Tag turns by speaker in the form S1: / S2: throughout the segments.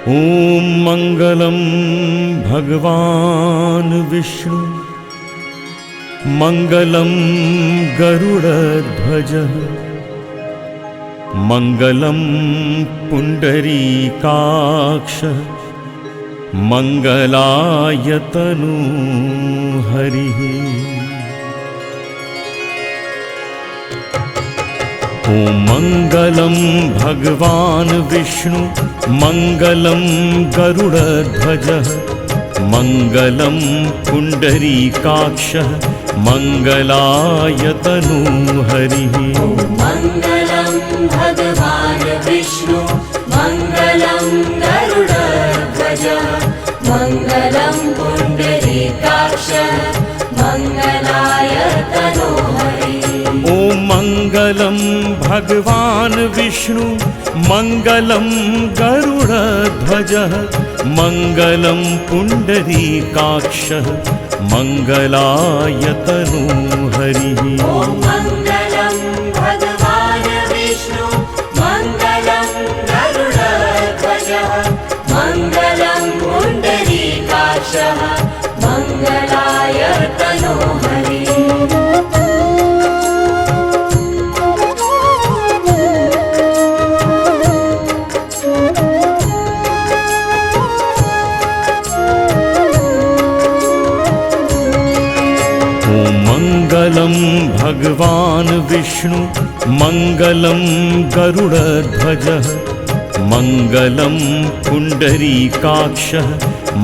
S1: ॐ मङ्गलं भगवान् विष्णु मङ्गलं गरुडध्वजः मङ्गलं पुण्डरीकाक्षः मङ्गलाय तनूहरिः। ॐ मङ्गलं भगवान् विष्णु मङ्गलं गरुडध्वजः मङ्गलं पुण्डरीकाक्षः मङ्गलाय तनूहरिः।
S2: मङ्गलं भगवान् विष्णु मङ्गलं गरुडध्वजः मङ्गलं पुण्डरीकाक्षः मङ्गलाय तनूहरिः।
S1: ॐ मङ्गलं भगवान् विष्णु मङ्गलं गरुडध्वजः मङ्गलं पुण्डरीकाक्षः मङ्गलाय तनूहरिः।
S2: ॐ मङ्गलं भगवान् विष्णु मङ्गलं गरुडध्वजः मङ्गलं पुण्डरीकाक्षः मङ्गलाय तनूहरिः।
S1: मङ्गलं भगवान् विष्णु मङ्गलं गरुडध्वजः मङ्गलं पुण्डरीकाक्षः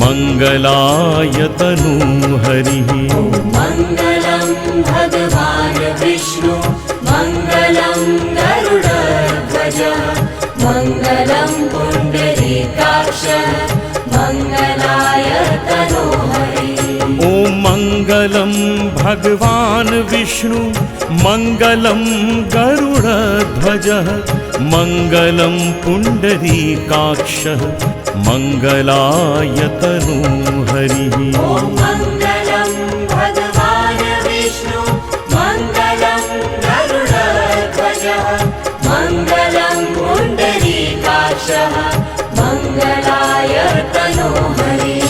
S1: मङ्गलाय तनूहरिः।
S2: मङ्गलं भगवान् विष्णु मङ्गलं गरुडध्वजः मङ्गलं पुण्डरीकाक्षः मङ्गलाय तनूहरिः।
S1: ॐ मङ्गलं भगवान् विष्णु मङ्गलं गरुडध्वजः मङ्गलं पुण्डरीकाक्षः मङ्गलाय तनूहरिः।
S2: ॐ मङ्गलं भगवान् विष्णु मङ्गलं गरुडध्वजः मङ्गलं पुण्डरीकाक्षः मङ्गलाय तनूहरिः।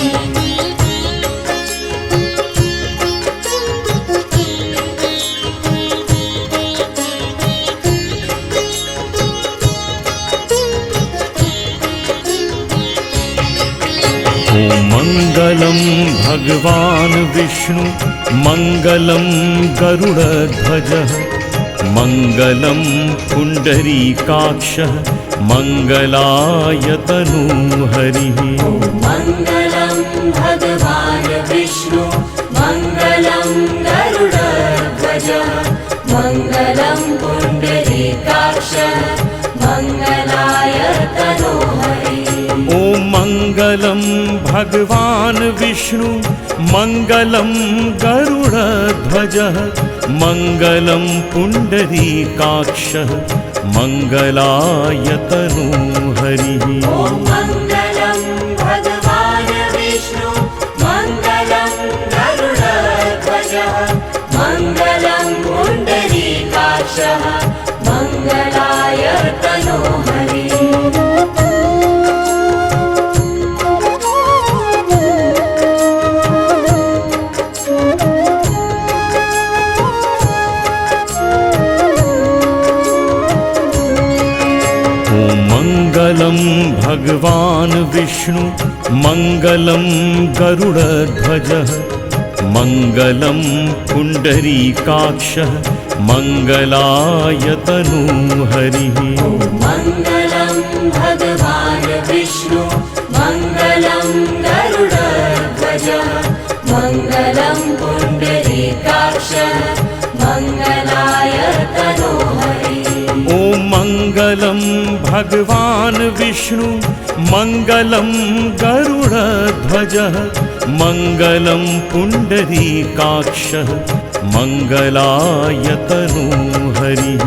S1: ॐ मङ्गलं भगवान् विष्णु मङ्गलं गरुडध्वजः मङ्गलं पुण्डरीकाक्षः मङ्गलाय तनूहरिः।
S2: मङ्गलं भगवान् विष्णु मङ्गलं गरुडध्वजः मङ्गलं पुण्डरीकाक्षः मङ्गलाय तनूहरिः।
S1: ॐ मङ्गलं भगवान् विष्णु मङ्गलं गरुडध्वजः मङ्गलं पुण्डरीकाक्षः मङ्गलाय तनूहरिः।
S2: ॐ मङ्गलं भगवान् विष्णु मङ्गलं गरुडध्वजः मङ्गलं पुण्डरीकाक्षः मङ्गलाय तनूहरिः।
S1: मङ्गलं भगवान् विष्णु मङ्गलं गरुडध्वजः मङ्गलं पुण्डरीकाक्षः मङ्गलाय तनूहरिः।
S2: मङ्गलं भगवान् विष्णु मङ्गलं गरुडध्वजः मङ्गलं पुण्डरीकाक्षः मङ्गलाय तनूहरिः।
S1: ॐ मङ्गलं भगवान् विष्णु मङ्गलं गरुडध्वजः मङ्गलं पुण्डरीकाक्षः मङ्गलाय तनूहरिः।